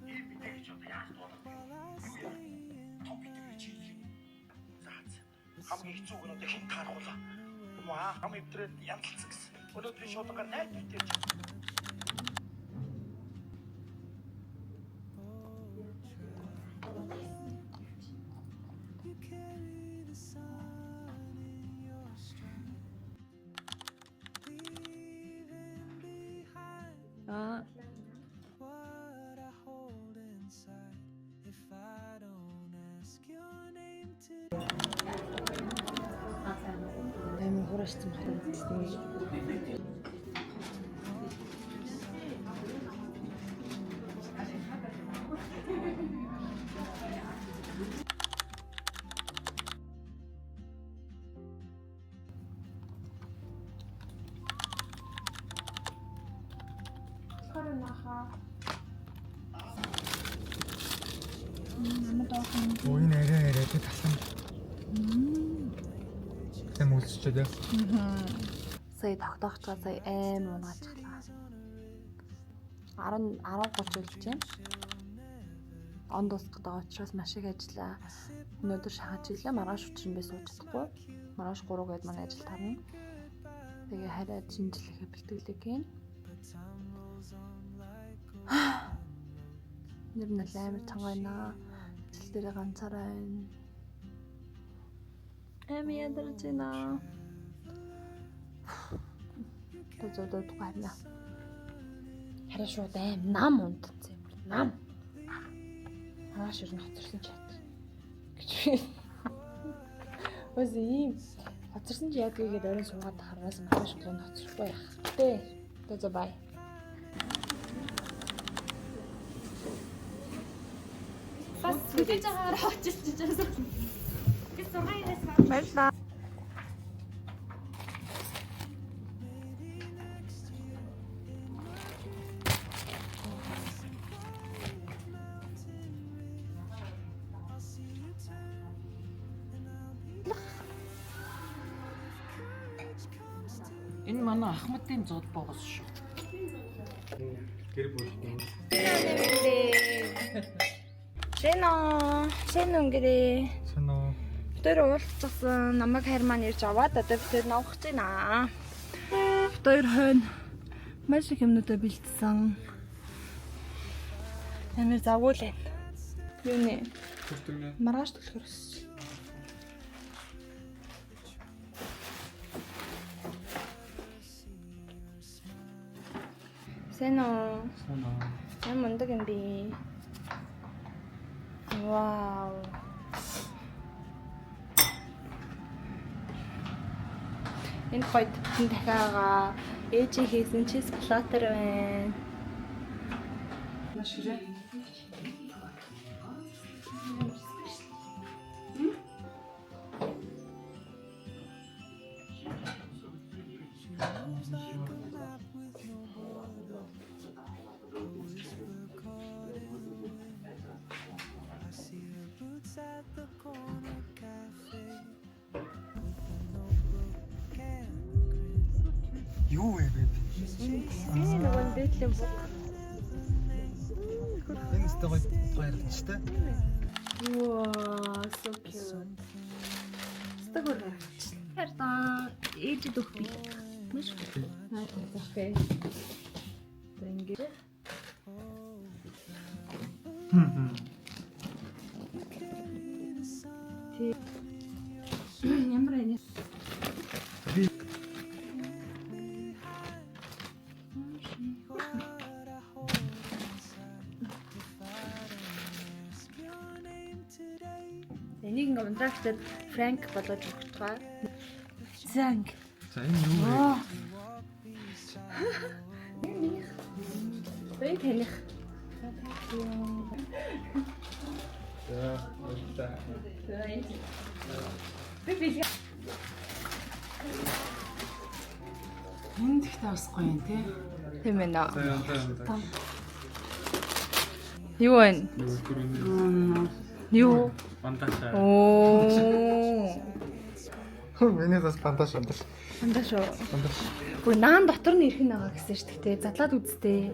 ийм мэдээ гэж одоо яаж дуулах вэ? Юу яа? Том битэрний чийлэг. Заац. Хамгийн хэцүүг нь одоо хэн тааруулаа? Маа хам өвдрээд янзлцсан гэсэн. Өнөөдрийн шуудангаар найд битэрч. Амар хураачсан байна. Ой нэрээ талсан. Тэм үлсчээд яа. Сая тогтоохчоо сая аим унаачихлаа. 10:30 үлж байна. Он дуусах гэдэг учраас маш их ажиллаа. Өнөөдөр шахаж ирлээ. Маргааш өчрөн би сууж чадахгүй. Маргааш 3 гээд манай ажил тарна. Тэгээ хараад шинжилгээ бэлтгэлээ хийн. Нэр нь амар чанга байна. Ажил дээр ганцаараа байна. Эми ядарч байна. Төдөө гарна. Хараа шууд аим нам унтцсан юм. Нам. Хааш ирнэ хоцорсон ч яадаг. Гэж. Өөс ийм хоцорсон ч яадаг гэдээ орон суугаад хараас маш гон хоцрохгүй яах. Тэ. Тэ бай. Бас үдэж байгаагаар очиж чижээс. Гэс 6-аас Баярлалаа. Энэ манай Ахмадын зууд боогоос шүү. Гэр бүл. Сэн өнгөрөө. Санаа. Тэр уулзсан намайг харьмаа нэрж аваад одоо бид тэр навах гэж байна. Тэр хойно маш их юмнуудаа бэлдсэн. Амар завгүй л. Юу нэ? Маргааш төлөхөр өссөн. Санаа. Ямар мундаг юм бэ? Вау. Энэ хойд дахиагаа ээжийн хийсэн чиз платер байна. Машираа. Юу вэ? Энэ нөгөө бэтлэн бүх. Энэ сте баярлалаа шүү дээ. Wow, so cute. Стагөр гаргач. Хараа ээжид өгөх бий. Маш их. Окей. Тэнгэр. Ямар энэ? Энийг ингээ ундрагчд Франк болоод өгч байгаа. Франк. За энэ юу вэ? Бэй таних. Энэ тэгтээ бас гоё юм тий. Тийм ээ нөө. Юу вэ? Юу? Фанташа. Оо. Миний бас фанташ. Фанташ. Бүр наан дотор нь ирэх нь байгаа гэсэн шүү дээ. Задлаад үзтээ.